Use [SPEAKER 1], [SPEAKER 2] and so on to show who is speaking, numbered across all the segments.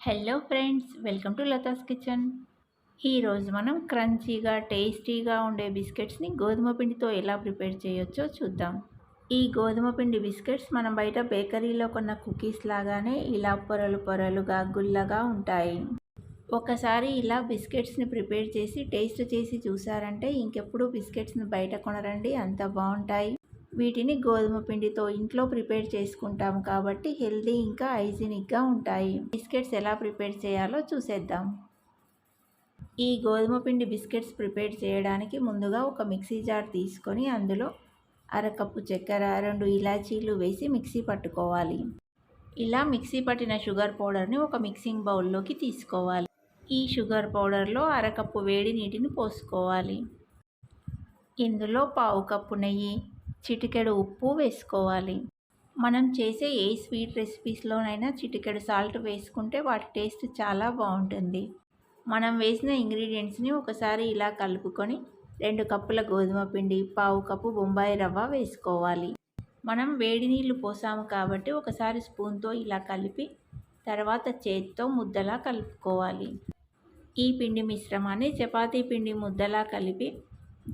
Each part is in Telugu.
[SPEAKER 1] Hello friends, welcome to Latha's kitchen. ఈరోజు మనం క్రంచీగా టేస్టీగా ఉండే బిస్కెట్స్ని గోధుమ పిండితో ఎలా ప్రిపేర్ చేయొచ్చో చూద్దాం. ఈ గోధుమ పిండి బిస్కెట్స్ మనం బయట బేకరీలో కొన్న కుకీస్ లాగానే ఇలా పొరలు పొరలుగా గుల్లగా ఉంటాయి. ఒకసారి ఇలా బిస్కెట్స్ని ప్రిపేర్ చేసి టేస్ట్ చేసి చూసారంటే ఇంకెప్పుడు బిస్కెట్స్ని బయట కొనరండి, అంత బాగుంటాయి. వీటిని గోధుమ పిండితో ఇంట్లో ప్రిపేర్ చేసుకుంటాం కాబట్టి హెల్తీ ఇంకా హైజీనిక్గా ఉంటాయి. బిస్కెట్స్ ఎలా ప్రిపేర్ చేయాలో చూసేద్దాం. ఈ గోధుమ పిండి బిస్కెట్స్ ప్రిపేర్ చేయడానికి ముందుగా ఒక మిక్సీ జార్ తీసుకొని అందులో అరకప్పు చక్కెర, 2 ఇలాచీలు వేసి మిక్సీ పట్టుకోవాలి. ఇలా మిక్సీ పట్టిన షుగర్ పౌడర్ని ఒక మిక్సింగ్ బౌల్లోకి తీసుకోవాలి. ఈ షుగర్ పౌడర్లో అరకప్పు వేడి నీటిని పోసుకోవాలి. ఇందులో పావు కప్పు నెయ్యి, చిటికెడు ఉప్పు వేసుకోవాలి. మనం చేసే ఏ స్వీట్ రెసిపీస్లోనైనా చిటికెడు సాల్ట్ వేసుకుంటే వాటి టేస్ట్ చాలా బాగుంటుంది. మనం వేసిన ఇంగ్రీడియంట్స్ని ఒకసారి ఇలా కలుపుకొని 2 కప్పుల గోధుమ పిండి, పావు కప్పు బొంబాయి రవ్వ వేసుకోవాలి. మనం వేడి నీళ్ళు పోసాము కాబట్టి ఒకసారి స్పూన్తో ఇలా కలిపి తర్వాత చేత్తో ముద్దలా కలుపుకోవాలి. ఈ పిండి మిశ్రమాన్ని చపాతీ పిండి ముద్దలా కలిపి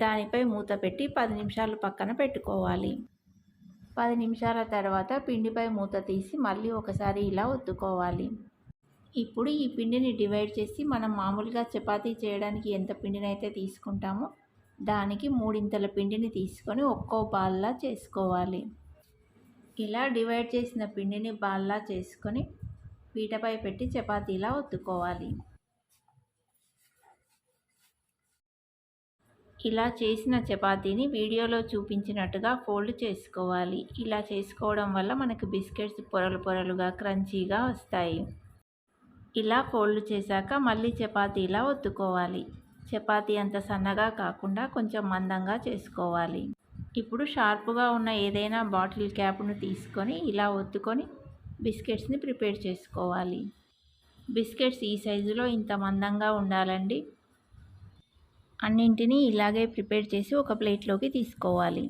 [SPEAKER 1] దానిపై మూత పెట్టి 10 నిమిషాలు పక్కన పెట్టుకోవాలి. 10 నిమిషాల తర్వాత పిండిపై మూత తీసి మళ్ళీ ఒకసారి ఇలా ఒత్తుకోవాలి. ఇప్పుడు ఈ పిండిని డివైడ్ చేసి మనం మామూలుగా చపాతీ చేయడానికి ఎంత పిండినైతే తీసుకుంటామో దానికి 3 పిండిని తీసుకొని ఒక్కో బాల్లా చేసుకోవాలి. ఇలా డివైడ్ చేసిన పిండిని బాల్లా చేసుకొని పీటపై పెట్టి చపాతీలా ఒత్తుకోవాలి. ఇలా చేసిన చపాతీని వీడియోలో చూపించినట్టుగా ఫోల్డ్ చేసుకోవాలి. ఇలా చేసుకోవడం వల్ల మనకు బిస్కెట్స్ పొరలు పొరలుగా క్రంచీగా వస్తాయి. ఇలా ఫోల్డ్ చేశాక మళ్ళీ చపాతీలా ఒత్తుకోవాలి. చపాతీ అంత సన్నగా కాకుండా కొంచెం మందంగా చేసుకోవాలి. ఇప్పుడు షార్ప్గా ఉన్న ఏదైనా బాటిల్ క్యాప్ను తీసుకొని ఇలా ఒత్తుకొని బిస్కెట్స్ని ప్రిపేర్ చేసుకోవాలి. బిస్కెట్స్ ఈ సైజులో ఇంత మందంగా ఉండాలండి. అన్నింటినీ ఇలాగే ప్రిపేర్ చేసి ఒక ప్లేట్లోకి తీసుకోవాలి.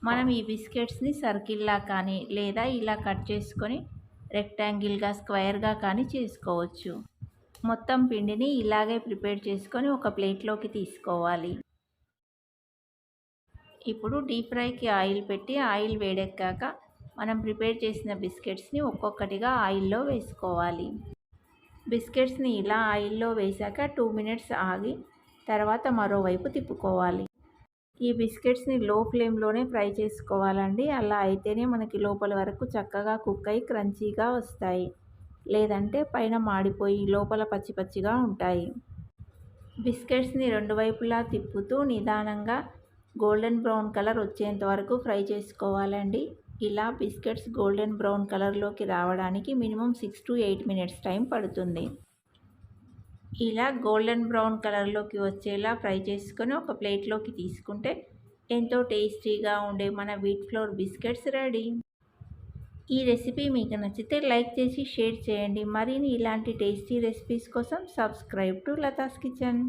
[SPEAKER 1] మనం ఈ బిస్కెట్స్ని సర్కిల్లా కానీ లేదా ఇలా కట్ చేసుకొని రెక్టాంగిల్గా, స్క్వేర్గా కానీ చేసుకోవచ్చు. మొత్తం పిండిని ఇలాగే ప్రిపేర్ చేసుకొని ఒక ప్లేట్లోకి తీసుకోవాలి. ఇప్పుడు డీప్ ఫ్రైకి ఆయిల్ పెట్టి ఆయిల్ వేడెక్కాక మనం ప్రిపేర్ చేసిన బిస్కెట్స్ని ఒక్కొక్కటిగా ఆయిల్లో వేసుకోవాలి. బిస్కెట్స్ని ఇలా ఆయిల్లో వేశాక 2 మినిట్స్ ఆగి తర్వాత మరోవైపు తిప్పుకోవాలి. ఈ బిస్కెట్స్ని లో ఫ్లేమ్లోనే ఫ్రై చేసుకోవాలండి. అలా అయితేనే మనకి లోపల వరకు చక్కగా కుక్ అయి క్రంచీగా వస్తాయి. లేదంటే పైన మాడిపోయి లోపల పచ్చి పచ్చిగా ఉంటాయి. బిస్కెట్స్ని 2 వైపులా తిప్పుతూ నిదానంగా గోల్డెన్ బ్రౌన్ కలర్ వచ్చేంత వరకు ఫ్రై చేసుకోవాలండి. ఇలా బిస్కెట్స్ గోల్డెన్ బ్రౌన్ కలర్లోకి రావడానికి మినిమం 6 to 8 మినిట్స్ టైం పడుతుంది. ఇలా గోల్డెన్ బ్రౌన్ కలర్లోకి వచ్చేలా ఫ్రై చేసుకొని ఒక ప్లేట్లోకి తీసుకుంటే ఎంతో టేస్టీగా ఉండే మన వీట్ ఫ్లోర్ బిస్కెట్స్ రెడీ. ఈ రెసిపీ మీకు నచ్చితే లైక్ చేసి షేర్ చేయండి. మరిన్ని ఇలాంటి టేస్టీ రెసిపీస్ కోసం సబ్స్క్రైబ్ టు లతాస్ కిచెన్.